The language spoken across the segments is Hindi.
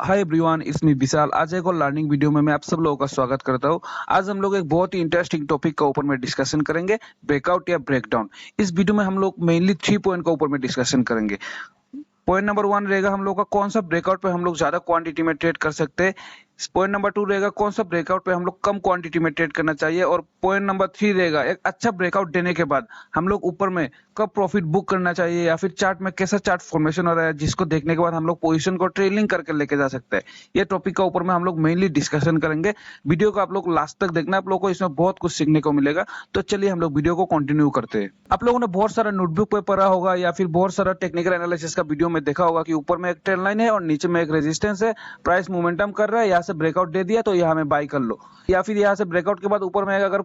हाय एवरीवन, इट्स मी विशाल। आज एक और लर्निंग वीडियो में मैं आप सब लोगों का स्वागत करता हूँ। आज हम लोग एक बहुत ही इंटरेस्टिंग टॉपिक का ऊपर में डिस्कशन करेंगे, ब्रेकआउट या ब्रेकडाउन। इस वीडियो में हम लोग मेनली 3 पॉइंट का ऊपर में डिस्कशन करेंगे। पॉइंट नंबर 1 रहेगा हम लोग का कौन सा ब्रेकआउट पे हम लोग ज्यादा क्वांटिटी में ट्रेड कर सकते हैं। पॉइंट नंबर 2 रहेगा कौन सा ब्रेकआउट पे हम लोग कम क्वांटिटी में ट्रेड करना चाहिए। और पॉइंट नंबर 3 रहेगा एक अच्छा ब्रेकआउट देने के बाद हम लोग ऊपर में कब प्रॉफिट बुक करना चाहिए, या फिर चार्ट में कैसा चार्ट फॉर्मेशन हो रहा है जिसको देखने के बाद हम लोग पोजीशन को ट्रेलिंग करके लेके जा सकते हैं। ये टॉपिक का ऊपर में हम लोग मेनली डिस्कशन करेंगे। वीडियो को आप लोग लास्ट तक देखना, आप लोगों को इसमें बहुत कुछ सीखने को मिलेगा। तो चलिए हम लोग वीडियो को कंटिन्यू करते हैं। आप लोगों ने बहुत सारा नोटबुक पे पढ़ा होगा या फिर बहुत सारा टेक्निकल एनालिसिस का वीडियो में देखा होगा कि ऊपर में एक ट्रेंड लाइन है और नीचे में एक रेजिस्टेंस है। प्राइस मोमेंटम कर रहा है, यहाँ से ब्रेकआउट दे दिया तो यहाँ में बाई कर लो, या फिर यहाँ से ब्रेकआउट के बाद ऊपर में अगर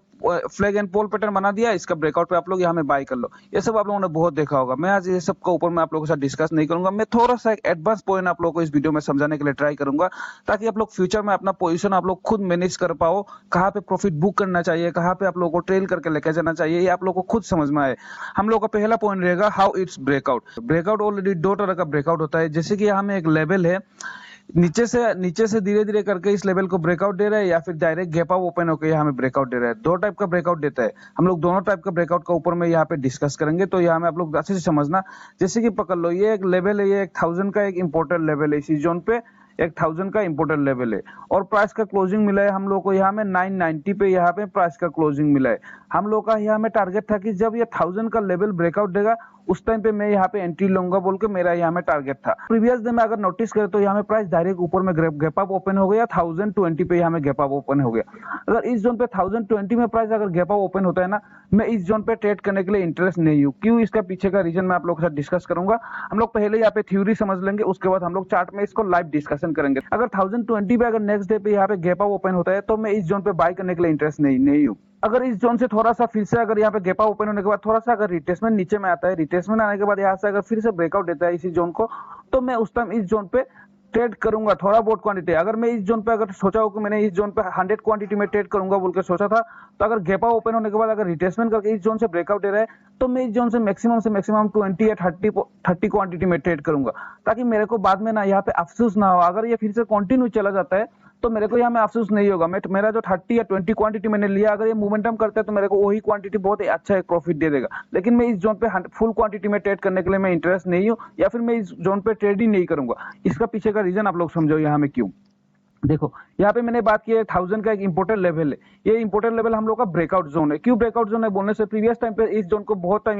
फ्लैग एंड पोल पैटर्न बना दिया इसका ब्रेकआउट पे आप लोग यहाँ में बाई कर लो। ये सब आप लोगों ने बहुत देखा होगा। मैं आज ये सब का ऊपर में आप लोगों के साथ डिस्कस नहीं करूंगा। मैं थोड़ा सा एक एडवांस पॉइंट आप लोगों को इस वीडियो में समझाने के लिए ट्राई करूंगा, ताकि आप लोग फ्यूचर में अपना पोजीशन आप लोग खुद मैनेज कर पाओ। कहाँ पे प्रॉफिट बुक करना चाहिए, कहाँ पे आप लोगों को ट्रेल करके लेके जाना चाहिए, ये आप लोगों को खुद समझ में आए। हम लोग का पहला पॉइंट रहेगा how it's breakout. Breakout already दो तरह का ब्रेकआउट होता है। जैसे कि यहाँ में एक लेवल है, नीचे से धीरे धीरे करके इस लेवल को ब्रेकआउट दे रहा है, या फिर डायरेक्ट गैप अप ओपन होकर यहाँ में ब्रेकआउट दे रहा है। दो टाइप का ब्रेकआउट देता है। हम लोग दोनों टाइप का ब्रेकआउट का ऊपर में यहाँ पे डिस्कस करेंगे। तो यहाँ में आप लोग अच्छे से समझना। जैसे कि पकड़ लो, ये एक लेवल है, ये 1000 का एक इंपॉर्टेंट लेवल है। इसी जोन पे 1000 का इंपॉर्टेंट लेवल है और प्राइस का क्लोजिंग मिला है हम लोग को यहाँ में 990 पे। यहाँ पे प्राइस का क्लोजिंग मिला है। हम लोग का यहाँ में टारगेट था कि जब ये 1000 का लेवल ब्रेकआउट देगा उस टाइम पे मैं यहाँ पे एंट्री लूंगा बोल के मेरा यहाँ में टारगेट था। प्रीवियस डे में अगर नोटिस करें तो यहाँ में प्राइस डायरेक्ट ऊपर में गैप अप ओपन हो गया, 1020 पे यहाँ में गैप अप ओपन हो गया। अगर इस जोन पे 1020 में प्राइस अगर गैप अप ओपन होता है ना, मैं इस जोन पे ट्रेड करने के लिए इंटरेस्ट नहीं हूँ। क्यों, इसका पीछे का रीजन मैं आप लोगों के साथ डिस्कस करूंगा। हम लोग पहले यहाँ पे थ्योरी समझ लेंगे, उसके बाद हम लोग चार्ट में इसको लाइव डिस्कशन करेंगे। अगर 1020 पे अगर नेक्स्ट डे पे यहाँ पे गैप अप ओपन होता है तो मैं इस जोन पे बाय करने के लिए इंटरेस्ट नहीं हूँ। अगर इस जोन से थोड़ा सा फिर से अगर यहाँ पे गैप अप ओपन होने के बाद थोड़ा सा अगर रिट्रेसमेंट नीचे में आता है, रिट्रेसमेंट आने के बाद यहाँ से अगर फिर से ब्रेकआउट देता है इसी जोन को, तो मैं उस टाइम इस जोन पे ट्रेड करूंगा थोड़ा बहुत क्वांटिटी। अगर मैं इस जोन पे अगर सोचा हो कि मैंने इस जोन पे 100 क्वांटिटी में ट्रेड करूंगा बोल के सोचा था, तो अगर गैप अप ओपन होने के बाद अगर रिट्रेसमेंट करके इस जोन से ब्रेकआउट दे रहा है तो मैं इस जोन से मैक्सिमम 20 या 30 क्वांटिटी में ट्रेड करूंगा, ताकि मेरे को बाद में ना यहाँ पे अफसोस ना हो। अगर ये फिर से कंटिन्यू चला जाता है तो मेरे को यहाँ में अफसोस नहीं होगा। मेरा जो 30 या 20 क्वांटिटी मैंने लिया, अगर ये मोमेंटम करता है तो मेरे को वही क्वांटिटी बहुत ही अच्छा एक प्रॉफिट दे देगा। लेकिन मैं इस जोन पे फुल क्वांटिटी में ट्रेड करने के लिए मैं इंटरेस्ट नहीं हूँ, या फिर मैं इस जोन पे ट्रेड ही नहीं करूंगा। इसका पीछे का रीजन आप लोग समझो यहाँ में क्यों। देखो, यहाँ पे मैंने बात की है 1000 का एक इंपोर्टेंट लेवल है। ये इंपोर्टेंट लेवल हम लोग का ब्रेकआउट जोन है। क्यों ब्रेकआउट जोन है बोलने से, प्रीवियस टाइम पे इस जोन को बहुत टाइम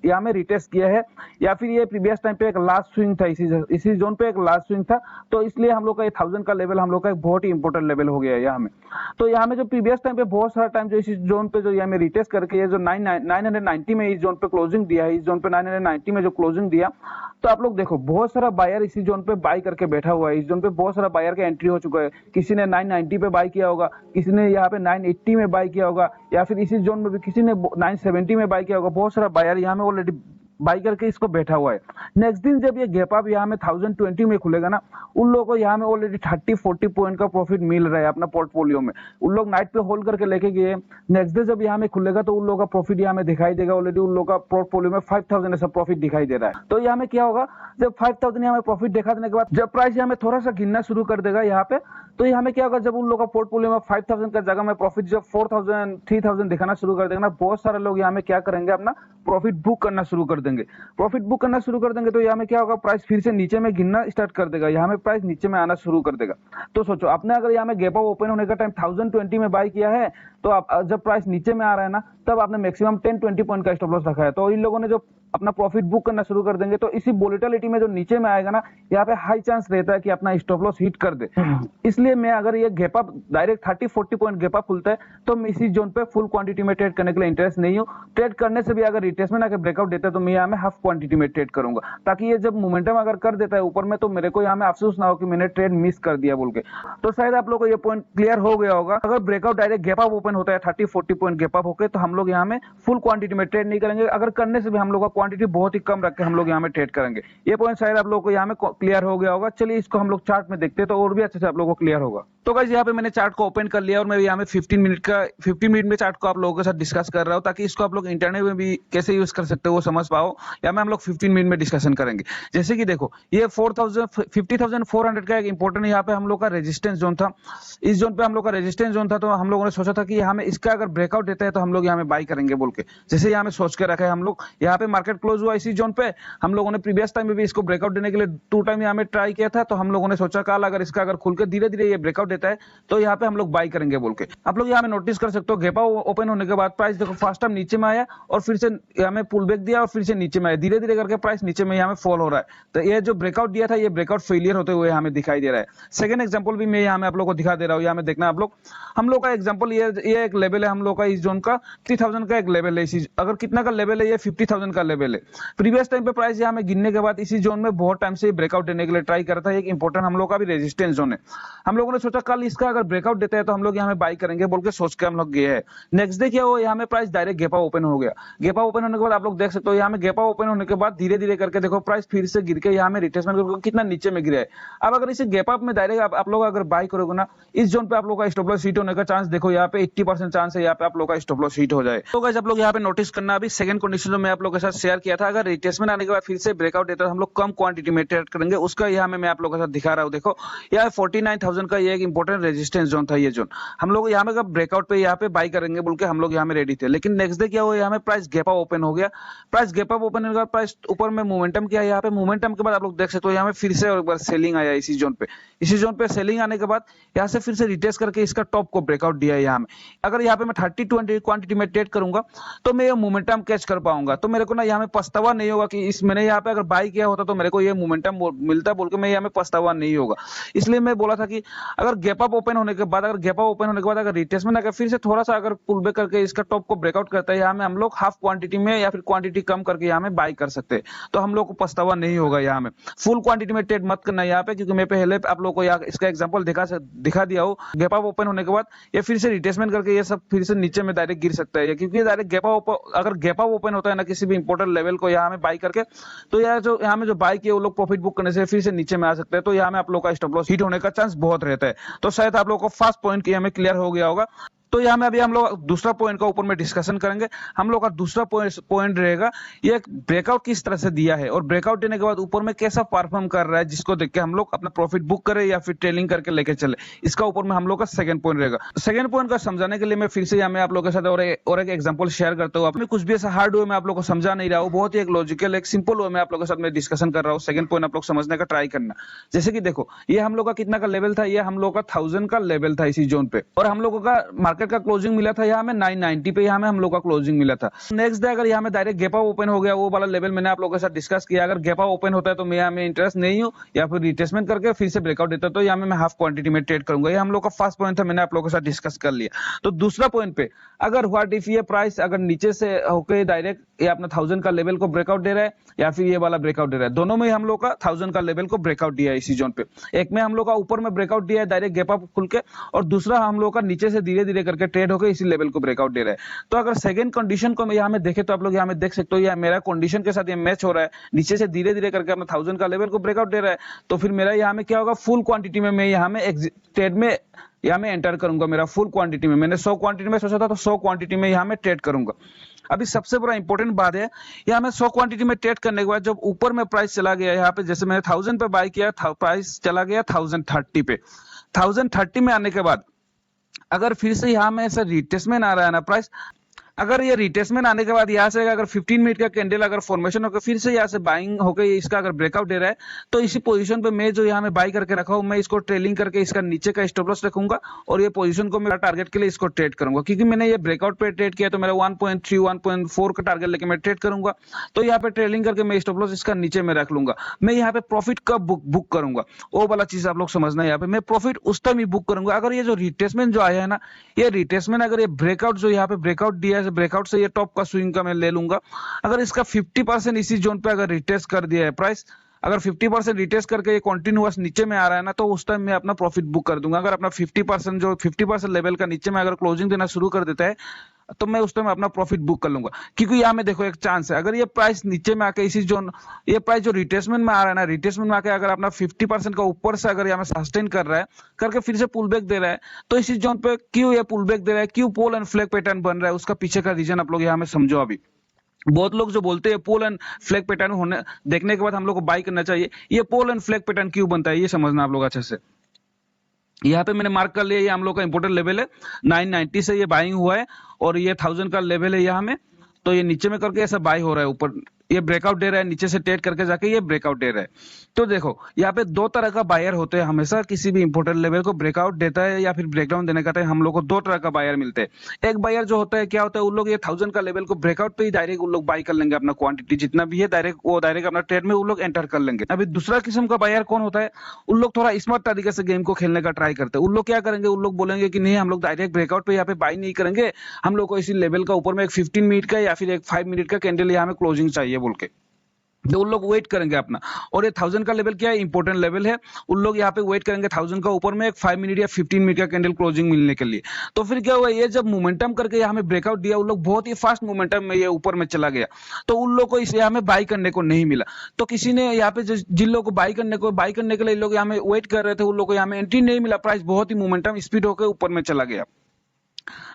यहाँ में रिटेस्ट किया है, या फिर ये प्रीवियस टाइम पे एक लास्ट स्विंग था, इसी जोन पे एक लास्ट स्विंग था। तो इसलिए हम लोग का 1000 का लेवल हम लोग का एक बहुत ही इंपोर्टेंट लेवल हो गया है यहाँ में। तो यहाँ में जो प्रीवियस टाइम पे बहुत सारा टाइम जो इस जोन पे जो यहाँ में रिटेस्ट करके ये जो 990 में इस जोन पे क्लोजिंग दिया है, इस जोन पे 990 में जो क्लोजिंग दिया, तो आप लोग देखो बहुत सारा बायर इसी जोन पे बाई करके बैठा हुआ है। इस जोन पे बहुत सारा बायर का एंट्री हो चुका है। किसी ने 990 पे बाई किया होगा, किसी ने यहाँ पे 980 में बाई किया होगा, या फिर इसी जोन में भी किसी ने 970 में बाई किया होगा। बहुत सारा बायर यहाँ में ऑलरेडी बाई करके इसको बैठा हुआ है। नेक्स्ट दिन जब ये गैप अप यहाँ में 1020 में खुलेगा ना, उन लोगों को यहाँ में ऑलरेडी 30-40 पॉइंट का प्रॉफिट मिल रहा है अपना पोर्टफोलियो में। उन लोग नाइट पे होल्ड करके लेके गए, नेक्स्ट डे जब यहाँ में खुलेगा तो उन लोगों का प्रॉफिट यहाँ में दिखाई देगा। ऑलरेडी उन लोगों का पोर्टफोलियो में 5000 ऐसा प्रॉफिट दिखाई दे रहा है। तो यहाँ में क्या होगा, जब 5000 यहाँ में प्रॉफिट दिखा देने के बाद जब प्राइस यहाँ में थोड़ा सा गिरना शुरू कर देगा यहाँ पे, तो यहाँ में क्या होगा, जब उन लोगों का पोर्टफोलियो में 5000 का जगह में प्रॉफिट जब 4000 3000 दिखाना शुरू कर देगा ना, बहुत सारे लोग यहाँ में क्या करेंगे, अपना प्रॉफिट बुक करना शुरू कर देंगे। प्रॉफिट बुक करना शुरू कर देंगे तो यहाँ में क्या होगा, प्राइस फिर से नीचे में गिरना स्टार्ट कर देगा। यहाँ में प्राइस नीचे में आना शुरू कर देगा। तो सोचो, आपने अगर यहाँ में गैप अप ओपन होने का टाइम 1020 में बाई किया है, तो आप जब प्राइस नीचे में आ रहा है ना, तब आपने मैक्सिमम 10-20 पॉइंट का स्टॉप लॉस रखा है। तो इन लोगों ने जो अपना प्रॉफिट बुक करना शुरू कर देंगे, तो इसी वोलेटिलिटी में जो नीचे में आएगा ना, यहाँ पे हाई चांस रहता है कि अपना स्टॉप लॉस हिट कर दे। इसलिए मैं अगर ये gap up direct 30-40 point gap up खुलता है तो मैं इसी जोन पे फुल क्वांटिटी में ट्रेड करने के लिए इंटरेस्ट नहीं हूँ। ट्रेड करने से भी अगर रिट्रेसमेंट आकर ब्रेकआउट देता है तो मैं यहाँ में हाफ क्वांटिटी में ट्रेड करूंगा, ताकि ये जब मोमेंटम अगर कर देता है ऊपर में तो मेरे को यहाँ में अफसोस ना हो कि मैंने ट्रेड मिस कर दिया बोल के। तो शायद आप लोगों को ये पॉइंट क्लियर हो गया होगा। अगर breakout direct gap up open होता है 30-40 पॉइंट गैप अप होकर, तो हम लोग यहाँ में फुल क्वांटिटी में ट्रेड नहीं करेंगे। अगर करने से भी हम लोग का क्वांटिटी बहुत ही कम रख के हम लोग यहाँ में ट्रेड करेंगे। ये पॉइंट शायद आप लोगों को यहाँ में क्लियर हो गया होगा। चलिए इसको हम लोग चार्ट में देखते हैं तो और भी अच्छे से आप लोगों को क्लियर होगा। तो गाइस यहाँ पे मैंने चार्ट को ओपन कर लिया और मैं यहाँ में 15 मिनट में चार्ट को आप लोगों के साथ डिस्कस कर रहा हूँ, ताकि इसको आप लोग इंटरनेट में भी कैसे यूज कर सकते हो वो समझ पाओ। या में हम लोग 15 मिनट में डिस्कशन करेंगे। जैसे कि देखो ये 50,400 का एक इंपॉर्टेंट यहाँ पे हम लोग का रेजिस्टेंस जोन था। इस जोन पे हम लोग का रेजिस्टेंस जोन था, तो हम लोगों ने सोचा था कि यहाँ में इसका अगर ब्रेकआउट देता है तो हम लोग यहाँ में बाई करेंगे बोल के। जैसे यहाँ में सोच के रखा है हम लोग, यहाँ पे मार्केट क्लोज हुआ इसी जोन पे। हम लोगों ने प्रीवियस टाइम में भी इसको ब्रेकआउट देने के लिए 2 टाइम यहाँ में ट्राई किया था। तो हम लोगों ने सोचा कल अगर इसका अगर खुल के धीरे धीरे ये ब्रेकआउट देता है तो यहाँ पे हम लोग बाई करेंगे बोल के। आप लोग यहाँ में नोटिस कर सकते हो गैप ओपन होने के बाद प्राइस देखो फर्स्ट टाइम नीचे में आया और फिर से यहाँ में पुल बैक दिया और फिर से नीचे में आया। धीरे धीरे करके प्राइस नीचे में यहाँ में फॉल हो रहा है। तो ये जो ब्रेकआउट दिया था ये ब्रेकआउट फेलियर होते हुए हमें दिखाई दे रहा है। सेकंड एग्जांपल भी मैं यहाँ में आप लोग को दिखा दे रहा हूँ। यहाँ में देखना आप लोग, हम लोग का एग्जांपल ये एक लेवल है हम लोग का इस जोन का 50,000 का एक लेवल है। इसी अगर कितना का लेवल है, ये 50,000 का लेवल है। प्रीवियस टाइम पे प्राइस यहाँ में गिरने के बाद इसी जोन में बहुत टाइम से ब्रेकआउट देने के लिए ट्राई करता है। एक इंपॉर्टेंट हम लोग का भी रेजिस्टेंस जोन है। हम लोगों ने सोचा कल इसका अगर ब्रेकआउट देता है तो हम लोग यहाँ में बाई करेंगे बोल के सोच के हम लोग गए हैं। नेक्स्ट डे क्या हुआ, यहाँ में प्राइस डायरेक्ट गैपा ओपन हो गया। गैपा ओपन होने के बाद आप लोग देख सकते हो यहाँ में गैपा ओपन होने के बाद धीरे धीरे करके देखो प्राइस फिर से गिर के यहाँ में रिट्रेसमेंट करके कितना नीचे में गिरा है। अब अगर इसे गैप अप में डायरेक्ट आप लोग अगर बाई करोगे ना, इस जोन पे आप लोग का स्टॉप लॉस हिट होने का चांस देखो यहाँ पे 80% चांस है यहाँ पे आप लोग का स्टॉप लॉस हिट हो जाए। तो गाइस आप लोग यहाँ पे नोटिस करना, अभी सेकंड कंडीशन जो मैं आप लोग के साथ शेयर किया था, अगर रिट्रेसमेंट आने के बाद फिर से ब्रेकआउट देता है तो हम लोग कम क्वांटिटी में ट्रेड करेंगे। उसका यहाँ में मैं आप लोग के साथ दिखा रहा हूँ। देखो यहाँ 49,000 का ये एक इंपॉर्टेंट रेजिस्टेंस जोन था। ये जोन हम लोग यहाँ में ब्रेकआउट पे यहाँ पे बाई करेंगे बोल के हम लोग यहाँ में रेडी थे। लेकिन नेक्स्ट डे क्या हुआ, यहाँ में प्राइस गैप अप ओपन हो गया। प्राइस गैप अप ओपन होने के बाद प्राइस ऊपर में मोमेंटम किया। यहाँ पे मोमेंटम के बाद आप लोग देख सकते हो यहाँ में फिर से एक बार सेलिंग आया इसी जोन पे। इसी जोन पे सेलिंग आने के बाद यहाँ से फिर से रिटेस्ट करके इसका टॉप को ब्रेकआउट दिया है। यहाँ में अगर यहाँ पे मैं 30-20 क्वांटिटी में ट्रेड करूंगा तो मैं ये मोमेंटम कैच कर पाऊंगा। तो मेरे को ना यहाँ में पछतावा नहीं होगा कि इस मैंने यहाँ पे अगर बाई किया होता तो मेरे को ये मोमेंटम मिलता बोल के मैं यहाँ में पछतावा नहीं होगा। इसलिए मैं बोला था कि अगर गैप अप ओपन होने के बाद अगर रिटेस्टमेंट अगर फिर से थोड़ा सा अगर पुल बैक करके इसका टॉप को ब्रेकआउट करता है, यहाँ में हम लोग हाफ क्वांटिटी में या फिर क्वांटिटी कम करके यहाँ में बाई कर सकते हैं। तो हम लोग को पछतावा नहीं होगा। यहाँ में फुल क्वांटिटी में ट्रेड मत करना यहाँ पे, क्योंकि मैं पहले आप लोग को इसका एग्जांपल दिखा दिया हूँ। गैप अप ओपन होने के बाद ये फिर से रिटेस्टमेंट करके ये सब फिर से नीचे में डायरेक्ट गिर सकता है, क्योंकि डायरेक्ट अगर गैप अप ओपन होता है ना किसी भी इंपॉर्टेंट लेवल को यहाँ में बाई करके, तो यहाँ में जो बाई किए वो लोग प्रॉफिट बुक करने से फिर से नीचे में आ सकते हैं। तो यहाँ में आप लोग का स्टॉप लॉस हिट होने का चांस बहुत रहता है। तो शायद आप लोग को फर्स्ट पॉइंट यहाँ में क्लियर हो गया होगा। तो यहाँ में अभी हम लोग दूसरा पॉइंट का ऊपर में डिस्कशन करेंगे। हम लोग का दूसरा पॉइंट रहेगा ये ब्रेकआउट किस तरह से दिया है और ब्रेकआउट देने के बाद ऊपर में कैसा परफॉर्म कर रहा है, जिसको देख के हम लोग अपना प्रॉफिट बुक करें या फिर ट्रेलिंग करके लेके चले। इसका ऊपर में हम लोग का सेकंड पॉइंट रहेगा। सेकंड पॉइंट का समझाने के लिए मैं फिर से यहाँ में आप लोग के साथ और एक एग्जांपल शेयर करता हूँ। अपने कुछ भी ऐसा हार्ड वे में आप लोग को समझा नहीं रहा हूँ, बहुत ही एक लॉजिकल एक सिंपल वे में आप लोग के साथ मैं डिस्कशन कर रहा हूँ। सेकंड पॉइंट आप लोग समझने का ट्राई करना। जैसे कि देखो ये हम लोग का कितना का लेवल था, ये हम लोग का 1000 का लेवल था इसी जोन पे, और हम लोगों का मार्केट का क्लोजिंग मिला था यहाँ में 990 पे। यहाँ में हम लोग का क्लोजिंग मिला था। नेक्स्ट डे अगर यहाँ में डायरेक्ट गैप अप ओपन हो गया, वो वाला लेवल मैंने आप लोगों के साथ डिस्कस किया, अगर गैप अप ओपन होता है तो मैं यहाँ में इंटरेस्ट नहीं हूँ, या फिर रिटेस्टमेंट करके फिर से ब्रेकआउट देता है तो यहाँ में मैं हाफ क्वांटिटी में ट्रेड करूंगा। ये हम लोग का फर्स्ट पॉइंट था, मैंने आप लोगों के साथ डिस्कस कर लिया। तो दूसरा पॉइंट पे अगर व्हाट इफ ये प्राइस अगर नीचे से होकर डायरेक्ट ये अपना 1000 का लेवल को ब्रेकआउट दे रहा है या फिर ये वाला ब्रेकआउट दे रहा है, दोनों में हम लोग का 1000 का लेवल को ब्रेकआउट दिया है इसी जोन पे। एक में हम लोग का ऊपर में ब्रेकआउट दिया है डायरेक्ट गैप अप खुल के, और दूसरा हम लोग का नीचे से धीरे धीरे करके ट्रेड होकर इसी लेवल को ब्रेकआउट दे रहा है। तो अगर सेकंड कंडीशन को यहाँ में देखे तो आप लोग यहाँ में देख सकते हो ये मेरा कंडीशन के साथ ये मैच हो रहा है। नीचे से धीरे धीरे करके अपना 1000 का लेवल को ब्रेकआउट दे रहा है, तो फिर मेरा यहाँ में क्या होगा, फुल क्वांटिटी में मैं यहाँ में ट्रेड में यहाँ में एंटर करूंगा। मेरा फुल क्वांटिटी में, मैंने 100 क्वांटिटी में सोचा था तो 100 क्वांटिटी में यहाँ में ट्रेड करूंगा। अभी सबसे बड़ा इंपॉर्टेंट बात है, यहाँ में 100 क्वांटिटी में ट्रेड करने के बाद जब ऊपर में प्राइस चला गया, यहाँ पे जैसे मैंने 1000 पे बाय किया, प्राइस चला गया 1030 पे। 1030 में आने के बाद अगर फिर से यहाँ में ऐसा रिटेस्टमेंट आ रहा है ना प्राइस, अगर ये रिटेस्टमेंट आने के बाद यहाँ से अगर 15 मिनट का कैंडल अगर फॉर्मेशन होकर फिर से यहाँ से बाइंग होकर इसका अगर ब्रेकआउट दे रहा है, तो इसी पोजीशन पे मैं जो यहाँ में बाई करके रखा हूँ, मैं इसको ट्रेलिंग करके इसका नीचे का स्टॉप लॉस रखूंगा और ये पोजीशन को मेरा टारगेट के लिए इसको ट्रेड करूंगा। क्योंकि मैंने ये ब्रेकआउट पे ट्रेड किया तो मेरा 1.3 1.4 का टारगेट लेके मैं ट्रेड करूंगा। तो यहाँ पे ट्रेलिंग करके मैं स्टॉप लॉस इसका नीचे में रख लूंगा। मैं यहाँ पे प्रॉफिट कब बुक करूंगा, वो वाला चीज आप लोग समझना है। यहाँ पे मैं प्रॉफिट उस टाइम ही बुक करूंगा अगर ये जो रिटेस्टमेंट जो आया है ना, ये रिटेस्टमेंट अगर ये ब्रेकआउट जो यहाँ पे ब्रेकआउट दिया है, ब्रेकआउट से ये टॉप का स्विंग का मैं ले लूंगा। अगर इसका 50% इसी जोन पे अगर रिटेस्ट कर दिया है प्राइस, अगर 50% रिटेस्ट करके ये कंटिन्यूअस नीचे में आ रहा है ना, तो उस टाइम मैं अपना प्रॉफिट बुक कर दूंगा। अगर अपना 50% जो 50% लेवल का नीचे में अगर क्लोजिंग देना शुरू कर देता है, तो मैं उस टाइम अपना प्रॉफिट बुक कर लूंगा, क्योंकि यहाँ में देखो एक चांस है, अगर ये प्राइस नीचे में आके इसी जोन, ये प्राइस जो रिट्रेसमेंट में आ रहा है ना, रिट्रेसमेंट में आके अगर अपना 50% का ऊपर से अगर यहाँ में सस्टेन कर रहा है, करके फिर से पुल बैक दे रहा है, तो इसी जोन पे क्यों ये पुल बैक दे रहा है, क्यों पोल एंड फ्लैग पैटर्न बन रहा है, उसका पीछे का रीजन आप लोग यहाँ में समझो। अभी बहुत लोग जो बोलते हैं पोल एंड फ्लैग पैटर्न होने देखने के बाद हम लोग को बाई करना चाहिए, ये पोल एंड फ्लैग पैटर्न क्यों बनता है ये समझना आप लोग अच्छे से। यहाँ पे मैंने मार्क कर लिया, ये हम लोग का इंपोर्टेंट लेवल है 990 से ये बाइंग हुआ है, और ये 1000 का लेवल है यहाँ में, तो ये नीचे में करके ऐसा बाई हो रहा है, ऊपर ये ब्रेकआउट दे रहा है, नीचे से ट्रेड करके जाके ये ब्रेकआउट दे रहा है। तो देखो यहाँ पे दो तरह का बायर होते हैं, हमेशा किसी भी इंपोर्टेंट लेवल को ब्रेकआउट देता है या फिर ब्रेकडाउन देने का टाइम हम लोग को दो तरह का बायर मिलते हैं। एक बायर जो होता है क्या होता है, उन लोग ये 1000 का लेवल को ब्रेकआउट पे ही डायरेक्ट उन लोग बाई कर लेंगे, अपना क्वांटिटी जितना भी है डायरेक्ट वो डायरेक्ट अपना ट्रेड में उन लोग एंटर कर लेंगे। अभी दूसरा किस्म का बायर कौन होता है, उन लोग थोड़ा स्मार्ट तरीके से गेम को खेलने का ट्राई करते हैं। उन लोग क्या करेंगे, उन लोग बोलेंगे कि नहीं हम लोग डायरेक्ट ब्रेकआउट पे यहाँ पे बाई नहीं करेंगे, हम लोग को इसी लेवल का ऊपर में एक 15 मिनट का या फिर एक 5 मिनट का कैंडल यहाँ में क्लोजिंग चाहिए बोल के, तो उन लोग वेट करेंगे अपना। और ये 1000 का लेवल क्या है, इंपॉर्टेंट लेवल है, उन लोग यहाँ पे वेट करेंगे 1000 का ऊपर में एक 5 मिनट या 15 मिनट का कैंडल क्लोजिंग मिलने के लिए। तो फिर क्या हुआ, ये जब मोमेंटम करके यहाँ में ब्रेकआउट दिया, उन लोग बहुत ही फास्ट मोमेंटम में ये ऊपर में चला गया, तो उन लोग को इस यहाँ में बाई करने को नहीं मिला। तो किसी ने यहाँ पे जिन लोगों को बाई करने के लिए लोग यहाँ में वेट कर रहे थे, उन लोग को यहाँ में एंट्री नहीं मिला, प्राइस बहुत ही मोमेंटम स्पीड होकर ऊपर में चला गया।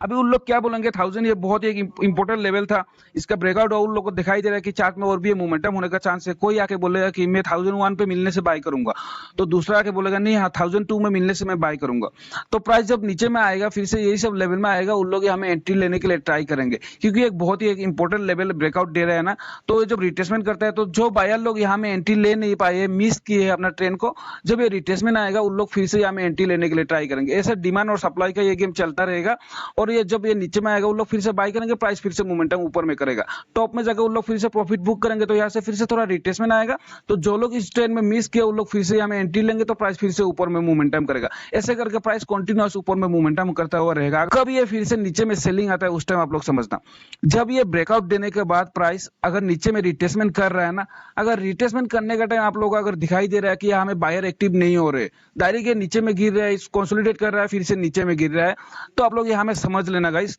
अभी उन लोग क्या बोलेंगे, 1000 ये बहुत ही एक इंपॉर्टेंट लेवल था, इसका ब्रेकआउट और उन लोग को दिखाई दे रहा है कि चार्ट में और भी मोमेंटम होने का चांस है। कोई आके बोलेगा कि मैं 1001 पे मिलने से बाय करूंगा, तो दूसरा आके बोलेगा नहीं हाँ 1002 में मिलने से मैं बाय करूंगा। तो प्राइस जब नीचे में आएगा फिर से यही सब लेवल में आएगा, उन लोग हमें एंट्री लेने के लिए ट्राई करेंगे, क्योंकि एक बहुत ही एक इंपॉर्टेंट लेवल ब्रेकआउट दे रहे हैं ना। तो जब रिट्रेसमेंट करता है, तो जो बायर लोग यहाँ में एंट्री ले नहीं पाए, मिस किए अपना ट्रेन को, जब ये रिट्रेसमेंट आएगा उन लोग फिर से यहाँ में एंट्री लेने के लिए ट्राई करेंगे। ऐसा डिमांड और सप्लाई का ये गेम चलता रहेगा, और ये जब ये नीचे में आएगा उन लोग फिर से बाय करेंगे, प्राइस फिर से मोमेंटम ऊपर में करेगा, टॉप में जाकर उन लोग फिर से प्रॉफिट बुक करेंगे, तो यहाँ से फिर से थोड़ा रिट्रेसमेंट आएगा, तो जो लोग इस ट्रेंड में मिस किया उन लोग फिर से यहाँ में एंट्री लेंगे, तो प्राइस फिर से ऊपर में मोमेंटम करेगा। ऐसे करके प्राइस कंटिन्यूअस ऊपर में मोमेंटम करता हुआ रहेगा। कब ये फिर से नीचे में सेलिंग आता है उस टाइम आप लोग समझना, जब ये ब्रेकआउट देने के बाद प्राइस अगर नीचे में रिट्रेसमेंट कर रहा है ना, अगर रिट्रेसमेंट करने का टाइम आप लोग अगर दिखाई दे रहा है कि यहाँ में बायर एक्टिव नहीं हो रहे, डायरेक्ट ये नीचे में गिर रहा है, कंसोलिडेट कर रहा है, फिर से नीचे में गिर रहा है, तो आप लोग यहाँ में समझ लेना गाइस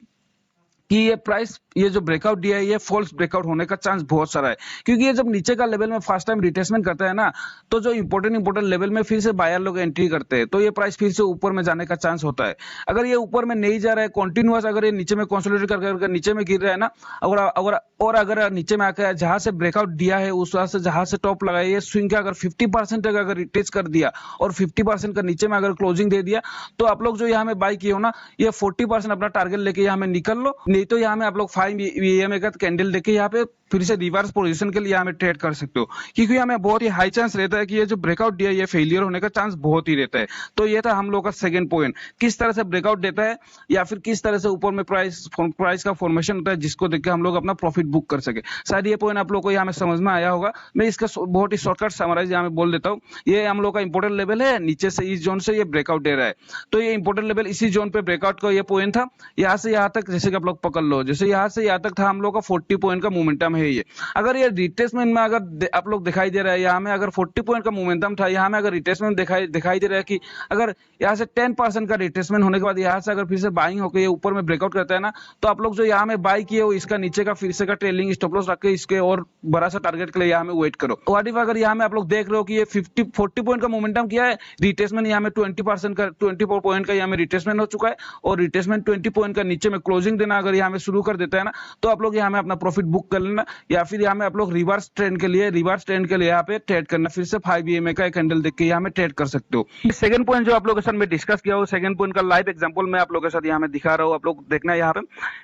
कि ये प्राइस ये जो ब्रेकआउट दिया है ये फॉल्स ब्रेकआउट होने का चांस बहुत सारा है। क्योंकि ये जब नीचे का लेवल में फर्स्ट टाइम रिट्रेसमेंट करता है ना, तो जो इंपॉर्टेंट लेवल में फिर से बायर लोग एंट्री करते हैं, तो ये प्राइस फिर से ऊपर में जाने का चांस होता है। अगर ये ऊपर में नहीं जा रहा है कंटिन्यूअस, अगर ये नीचे में कंसोलिडेट करके नीचे में गिर रहा है ना, अगर नीचे में आकर जहां से ब्रेकआउट दिया है उस वहां से जहां से टॉप लगाया, ये स्विंग का अगर 50% तक अगर रिट्रेस कर दिया और 50% का नीचे में अगर क्लोजिंग दे दिया, तो आप लोग जो यहाँ में बाई किए हो ना, ये 40% अपना टारगेट लेके यहाँ में निकल लो, नहीं तो यहाँ में आप लोग 5 EMA का कैंडल देके यहाँ पे फिर से रिवर्स पोजीशन के लिए हमें ट्रेड कर सकते हो, क्योंकि हमें बहुत ही हाई चांस रहता है कि ये जो ब्रेकआउट दिया ये फेलियर होने का चांस बहुत ही रहता है। तो ये था हम लोग का सेकंड पॉइंट, किस तरह से ब्रेकआउट देता है या फिर किस तरह से ऊपर में प्राइस का फॉर्मेशन होता है, जिसको देख के हम लोग अपना प्रॉफिट बुक कर सके। शायद ये पॉइंट आप लोग को यहाँ में समझ में आया होगा। मैं इसका बहुत ही शॉर्टकट समराइज यहाँ में बोल देता हूँ। ये हम लोग का इंपोर्टेंट लेवल है, नीचे से इस जोन से ये ब्रेकआउट दे रहा है, तो ये इंपोर्टेंट लेवल इसी जोन पे ब्रेकआउट का ये पॉइंट था। यहाँ से यहाँ तक जैसे कि आप लोग पकड़ लो, जैसे यहाँ से यहाँ तक था हम लोग का 40 पॉइंट का मोमेंटम है ये। अगर ये रिट्रेसमेंट में अगर आप लोग दिखाई दे रहा है, यहाँ में अगर 40 पॉइंट का मोमेंटम था, यहाँ में अगर रिट्रेसमेंट दिखाई दे रहा है कि अगर यहाँ से 10% का रिट्रेसमेंट होने के बाद यहाँ से अगर फिर से बाइंग होकर ये ऊपर में ब्रेकआउट करता है ना, तो आप लोग जो यहाँ में बाई किए हो इसका नीचे का फिर से का ट्रेलिंग स्टॉप लॉस रख के इसके और बड़ा सा टारगेट के लिए यहाँ में वेट करो। व्हाट इफ अगर यहाँ में आप लोग देख रहे हो कि ये 40 पॉइंट का मोमेंटम किया है, रिट्रेसमेंट यहाँ में 20% का 24 पॉइंट का यहाँ में रिट्रेसमेंट हो चुका है, और रिट्रेसमेंट 20 पॉइंट का नीचे में क्लोजिंग देना अगर यहाँ में शुरू कर देता है ना, तो आप लोग यहाँ में अपना प्रॉफिट बुक कर लेना, या फिर यहाँ में आप लोग रिवर्स ट्रेंड के लिए यहाँ पे ट्रेड करना, फिर से 5 EMA का एक कैंडल देख के यहाँ में ट्रेड कर सकते हो। सेकंड पॉइंट जो आप लोगों के साथ में डिस्कस किया हो, सेकंड पॉइंट का लाइव एग्जांपल मैं आप लोगों के साथ यहाँ में दिखा रहा हूँ, आप लोग देखना यहाँ पे।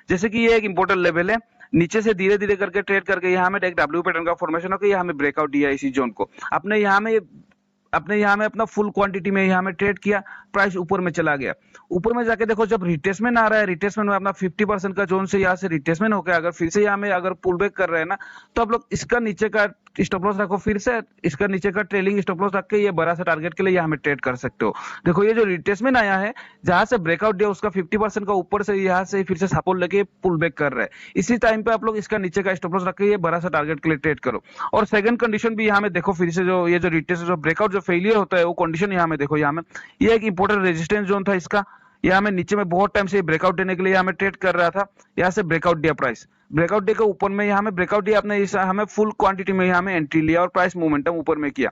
जैसे कि ये एक इंपॉर्टेंट लेवल है, नीचे से धीरे धीरे करके ट्रेड करके यहाँ में एक डब्ल्यू पैटर्न का फॉर्मेशन होकर यहाँ में ब्रेकआउट दिया इसी जोन को, अपने यहाँ में अपना फुल क्वांटिटी में यहाँ में ट्रेड किया, प्राइस ऊपर में चला गया। ऊपर में जाके देखो जब रिट्रेसमेंट आ रहा है, रिट्रेसमेंट में अपना 50% का जोन से यहाँ से रिट्रेसमेंट होकर अगर फिर से यहाँ में अगर पुल बैक कर रहे हैं ना, तो आप लोग इसका नीचे का स्टॉप लॉस रखो, फिर से इसका नीचे का ट्रेलिंग स्टॉप लॉस रख के ये बड़ा सा टारगेट के लिए यहाँ में ट्रेड कर सकते हो। देखो ये जो रिट्रेसमेंट आया है, जहां से ब्रेकआउट दिया उसका 50% का ऊपर से यहाँ से फिर से सपोर्ट लेके पुल बैक कर रहा है, इसी टाइम पे आप लोग इसका नीचे का स्टॉप लॉस रख के ये बड़ा सा टारगेट के लिए ट्रेड करो। और सेकंड कंडीशन भी यहाँ में देखो, फिर से जो ये जो रिट्रेस जो ब्रेकआउट जो फेलियर होता है वो कंडीशन यहाँ में देखो, यहाँ में ये एक इंपॉर्टेंट रेजिस्टेंस जोन था इसका, यहाँ में नीचे में बहुत टाइम से ब्रेकआउट देने के लिए यहाँ में ट्रेड कर रहा था। यहाँ से ब्रेकआउट दिया प्राइस, ब्रेकआउट डे के ऊपर में यहाँ में ब्रेकआउट दिया, आपने इस हमें फुल क्वांटिटी में यहाँ में एंट्री लिया और प्राइस मोमेंटम ऊपर में किया।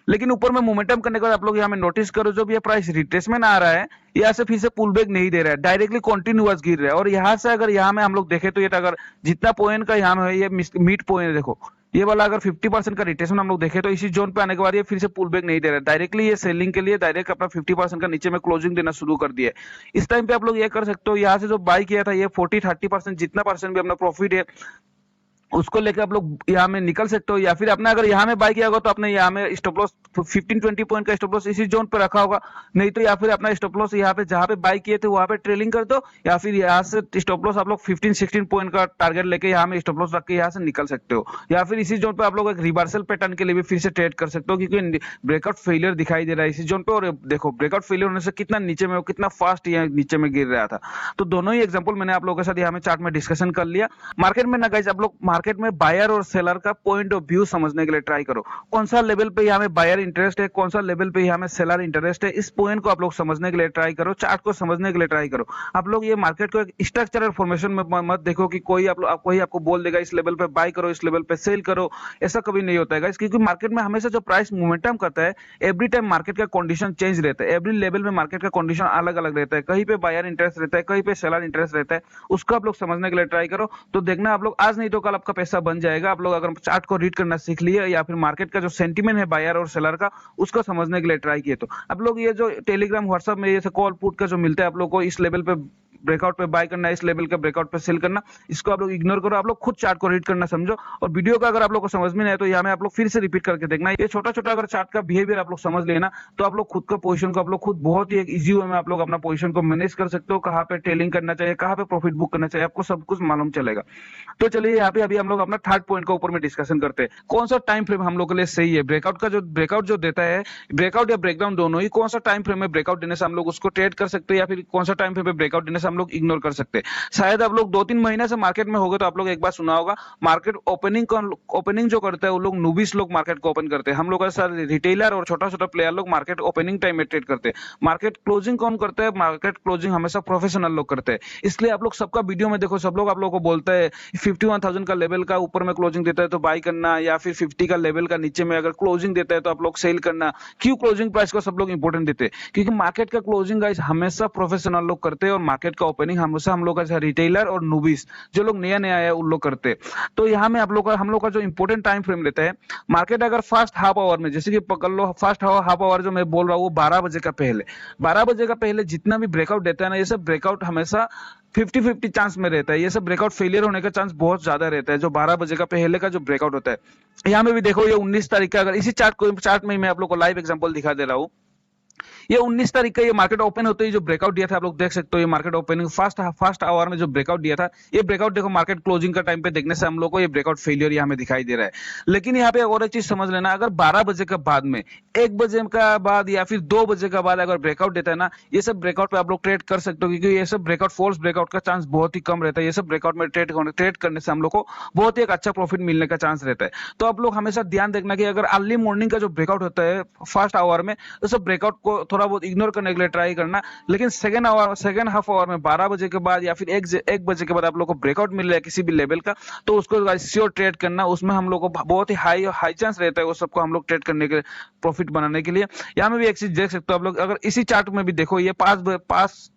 लेकिन ऊपर में मोमेंटम करने के बाद आप लोग यहाँ में नोटिस करो, जब ये प्राइस रिट्रेसमेंट आ रहा है, यहाँ से फिर से पुल बैक नहीं दे रहा है, डायरेक्टली कंटिन्यूअस गिर रहा है। और यहाँ से अगर यहाँ में हम लोग देखें तो ये अगर जितना पॉइंट का यहाँ में है, ये मिड पॉइंट है, देखो ये वाला अगर 50% का रिट्रेसमेंट हम लोग देखें तो इसी जोन पे आने के बाद ये फिर से पुल बैक नहीं दे रहा है, डायरेक्टली ये सेलिंग के लिए डायरेक्ट अपना 50% का नीचे में क्लोजिंग देना शुरू कर दिया है। इस टाइम पे आप लोग ये कर सकते हो, यहाँ से जो बाई किया था ये 40-30% जितना परसेंट भी अपना प्रॉफिट है उसको लेकर आप लोग यहाँ में निकल सकते हो। या फिर अपना अगर यहाँ में बाय किया होगा तो अपने यहाँ में स्टॉप लॉस 15-20 पॉइंट का स्टॉप लॉस इसी जोन पे रखा होगा, नहीं तो या फिर अपना स्टॉप लॉस यहाँ पे जहाँ पे बाय किए थे वहां पे ट्रेलिंग कर दो, या फिर यहाँ से स्टॉप लॉस आप लोग 15-16 पॉइंट का टारगेट लेके यहाँ में स्टॉप लॉस रख के यहाँ से निकल सकते हो। या फिर इसी जोन पे आप लोग एक रिवर्सल पैटर्न के लिए भी फिर से ट्रेड कर सकते हो, क्योंकि ब्रेकआउट फेलियर दिखाई दे रहा है इसी जोन पे। और देखो ब्रेकआउट फेलियर होने से कितना नीचे में, कितना फास्ट यहाँ नीचे में गिर रहा था। तो दोनों ही एग्जाम्पल मैंने आप लोगों के साथ यहाँ में चार्ट में डिस्कशन कर लिया। मार्केट में ना गाइस, आप लोग मार्केट में बायर और सेलर का पॉइंट ऑफ व्यू समझने के लिए ट्राई करो, कौन सा लेवल पे यहाँ में बायर इंटरेस्ट है, कौन सा लेवल पे यहाँ में सेलर इंटरेस्ट है, इस पॉइंट को आप लोग समझने के लिए ट्राई करो, चार्ट को समझने के लिए ट्राई करो। आप लोग ये मार्केट को एक स्ट्रक्चरल फॉर्मेशन में मत देखो कि कोई कोई आपको बोल देगा इस लेवल पे बाय करो, इस लेवल पे सेल करो, ऐसा कभी नहीं होता है गाइस। क्योंकि मार्केट में हमेशा जो प्राइस मोमेंटम करता है, एवरी टाइम मार्केट का कंडीशन चेंज रहता है, एवरी लेवल में मार्केट का कंडीशन अलग अलग रहता है, कहीं पे बायर इंटरेस्ट रहता है, कहीं पे सेलर इंटरेस्ट रहता है, उसको आप लोग समझने के लिए ट्राई करो। तो देखना आप लोग आज नहीं तो कल आपका पैसा बन जाएगा। आप लोग अगर चार्ट को रीड करना सीख लिए या फिर मार्केट का जो सेंटीमेंट है बायर और सेलर का उसको समझने के लिए ट्राई किए, तो आप लोग ये जो टेलीग्राम व्हाट्सएप में ये कॉल पुट का जो मिलता है आप लोग को, इस लेवल पे ब्रेकआउट पे बाय करना, इस लेवल का ब्रेकआउट पे सेल करना, इसको आप लोग इग्नोर करो। आप लोग खुद चार्ट को रीड करना समझो। और वीडियो का अगर आप लोग को समझ में नहीं आए तो यहाँ में आप लोग फिर से रिपीट करके देखना। ये छोटा छोटा अगर चार्ट का बिहेवियर आप लोग समझ लेना तो आप लोग खुद का पोजीशन को आप लोग खुद बहुत ही एक इजी वे में आप लोग अपना पोजीशन को मैनेज कर सकते हो। कहाँ पे ट्रेलिंग करना चाहिए, कहाँ पे प्रॉफिट बुक करना चाहिए, आपको सब कुछ मालूम चलेगा। तो चलिए यहाँ पे अभी हम लोग अपना थर्ड पॉइंट का ऊपर में डिस्कशन करते हैं, कौन सा टाइम फ्रेम हम लोग के लिए सही है। ब्रेकआउट का जो ब्रेकआउट जो देता है, ब्रेकआउट या ब्रेकडाउन दोनों ही, कौन सा टाइम फ्रेम में ब्रेकआउट देने से हम लोग उसको ट्रेड कर सकते हैं, या फिर कौन सा टाइम फ्रेम में ब्रेकआउट देने से हम लोग इग्नोर कर सकते हैं। शायद आप लोग 2-3 महीने से मार्केट में होगे तो आप लोग एक बार सुना होगा, मार्केट ओपनिंग जो करता है वो लोग नूबिस लोग मार्केट को ओपन करते हैं। हम लोग ऐसा रिटेलर और छोटा छोटा प्लेयर लोग मार्केट ओपनिंग टाइम में ट्रेड करते हैं। मार्केट क्लोजिंग कौन करता है? मार्केट क्लोजिंग हमेशा प्रोफेशनल लोग करते हैं। इसलिए आप लोग सबका वीडियो में देखो, सब लोग आप लोगों को बोलते हैं 51,000 का लेवल का ऊपर में क्लोजिंग देता है तो बाई करना, या फिर 50 का लेवल का नीचे में अगर क्लोजिंग देता है तो आप लोग सेल करना। क्यों क्लोजिंग प्राइस को सब लोग इंपॉर्टेंट देते हैं? क्योंकि मार्केट का क्लोजिंग गाइस हमेशा प्रोफेशनल लोग करते हैं, और मार्केट का ओपनिंग हमेशा हम लोग का रिटेलर और नूबिस जो लोग नया नया आया उन लोग करते हैं। तो यहाँ में आप लोग का हम लोग का जो इंपॉर्टेंट टाइम फ्रेम रहता है, मार्केट अगर फर्स्ट हाफ आवर में, जैसे कि पकड़ लो फर्स्ट हाफ आवर जो मैं बोल रहा हूँ वो 12 बजे का पहले, 12 बजे का पहले जितना भी ब्रेकआउट देता है ना, ये सब ब्रेकआउट हमेशा 50-50 चांस में रहता है। ये सब ब्रेकआउट फेलियर होने का चांस बहुत ज्यादा रहता है, जो 12 बजे का पहले का जो ब्रेकआउट होता है। यहाँ में भी देखो ये 19 तारीख का, अगर इसी चार्ट में मैं आप लोग को लाइव एग्जांपल दिखा दे रहा हूँ। ये 19 तारीख का ये मार्केट ओपन होते ही जो ब्रेकआउट दिया था आप लोग देख सकते हो। ये मार्केट ओपनिंग फर्स्ट आवर में जो ब्रेकआउट दिया था, ये ब्रेकआउट देखो मार्केट क्लोजिंग का टाइम पे देखने से हम लोग को ये ब्रेकआउट फेलियर यहाँ में दिखाई दे रहा है। लेकिन यहाँ पे और एक चीज समझ लेना, अगर 12 बजे के बाद में 1 बजे का बाद या फिर 2 बजे के बाद अगर ब्रेकआउट देता है ना, ये सब ब्रेकआउट पे आप लोग ट्रेड कर सकते हो, क्योंकि ये सब ब्रेकआउट फॉल्स ब्रेकआउट का चांस बहुत ही कम रहता है। ये सब ब्रेकआउट में ट्रेड करने से हम लोग को बहुत ही एक अच्छा प्रॉफिट मिलने का चांस रहता है। तो आप लोग हमेशा ध्यान देखना कि अगर अर्ली मॉर्निंग का जो ब्रेकआउट होता है फर्स्ट आवर में, तो सब ब्रेकआउट को थोड़ा बहुत इग्नोर करने के लिए ट्राई करना। लेकिन सेकंड हाफ आवर में 12 बजे के बाद या फिर 1 बजे के बाद आप लोग को ब्रेकआउट मिल रहा है किसी भी लेवल का, तो उसको श्योर ट्रेड करना। उसमें हम लोग को बहुत ही हाई चांस रहता है वो सबको हम लोग ट्रेड करने के प्रॉफिट बनाने के लिए। यहाँ में भी एक चीज देख सकते हो आप लोग, अगर इसी चार्ट में भी देखो ये पास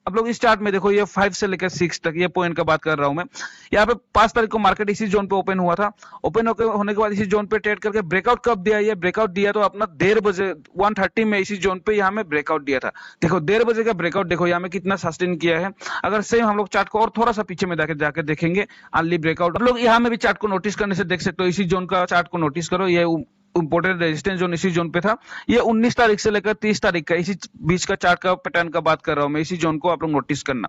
आप लोग इस चार्ट में देखो, ये 5 से लेकर 6 तक ये पॉइंट का बात कर रहा हूं मैं। यहाँ पे 5 तारीख को मार्केट इसी जोन पे ओपन हुआ था। ओपन होने के बाद इसी जोन पे ट्रेड करके ब्रेकआउट कब दिया? ये ब्रेकआउट दिया तो अपना 1:30 बजे 1:30 में इसी जोन पे यहाँ में ब्रेकआउट दिया था। देखो 1:30 बजे का ब्रेकआउट देखो यहाँ में कितना सस्टेन किया है। अगर सेम हम लोग चार्ट को और थोड़ा सा पीछे में जाकर देखेंगे अर्ली ब्रेकआउट, आप लोग यहाँ में भी चार्ट को नोटिस करने से देख सकते हो। इसी जोन का चार्ट को नोटिस करो, ये इंपोर्टेंट रेजिस्टेंस जोन इसी जोन पे था। ये 19 तारीख से लेकर 30 तारीख का इसी बीच का चार्ट का पैटर्न का बात कर रहा हूं मैं। इसी जोन को आप लोग नोटिस करना।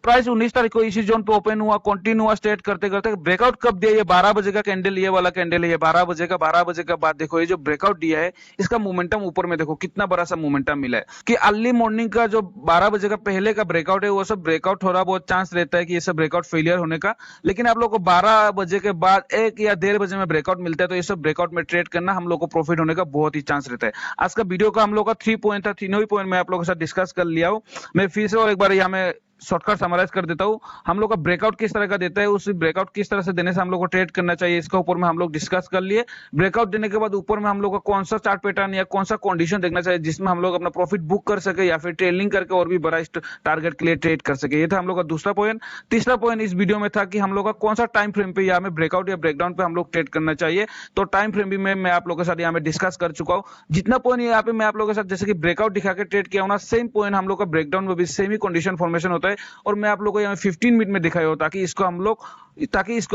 प्राइस 19 तारीख को इसी जोन पे ओपन हुआ, कंटिन्यू हुआ स्ट्रेट करते करते ब्रेकआउट कब दिया? ये 12 बजे का कैंडल, ये वाला कैंडल है, ये 12 बजे का। 12 बजे का बाद देखो ये जो ब्रेकआउट दिया है, इसका मोमेंटम ऊपर में देखो कितना बड़ा सा मोमेंटम मिला है। कि अर्ली मॉर्निंग का जो 12 बजे का पहले का ब्रेकआउट है, वो सब ब्रेकआउट थोड़ा बहुत चांस रहता है कि ये सब ब्रेकआउट फेलियर होने का। लेकिन आप लोग को 12 बजे के बाद 1 या 1:30 बजे में ब्रेकआउट मिलता है, तो ये सब ब्रेकआउट में ट्रेड करना हम लोग को प्रॉफिट होने का बहुत ही चांस रहता है। आज का वीडियो का हम लोग का 3 पॉइंट था, तीनों ही पॉइंट मैं आप लोगों के साथ डिस्कस कर लिया हूँ। मैं फिर से और एक बार यहाँ में शॉर्टकट समराइज कर देता हूँ। हम लोग का ब्रेकआउट किस तरह का देता है, उस ब्रेकआउट किस तरह से देने से हम लोग को ट्रेड करना चाहिए, इसका ऊपर में हम लोग डिस्कस कर लिए। ब्रेकआउट देने के बाद ऊपर में हम लोग का कौन सा चार्ट पैटर्न या कौन सा कंडीशन देखना चाहिए जिसमें हम लोग अपना प्रॉफिट बुक कर सके या फिर ट्रेलिंग करके और भी बड़ा टारगेट के लिए ट्रेड कर सके। ये था हम लोग का दूसरा पॉइंट। तीसरा पॉइंट इस वीडियो में था कि हम लोग का कौन सा टाइम फ्रेम पे या में ब्रेकआउट या ब्रेकडाउन पे हम लोग ट्रेड करना चाहिए। तो टाइम फ्रेम भी मैं आप लोगों के साथ यहाँ में डिस्कस कर चुका हूँ। जितना पॉइंट यहाँ पे मैं आप लोगों के साथ जैसे कि ब्रेकआउट दिखा के ट्रेड किया हूँ ना, सेम पॉइंट हम लोग का ब्रेकडाउन में भी सेम ही कंडीशन फॉर्मेशन होता है। और मैं आप लोग को यहाँ 15 मिनट में दिखाया हो ताकि इसको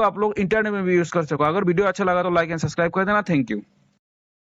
आप लोग इंटरनेट में भी यूज कर सको। अगर वीडियो अच्छा लगा तो लाइक एंड सब्सक्राइब कर देना। Thank you.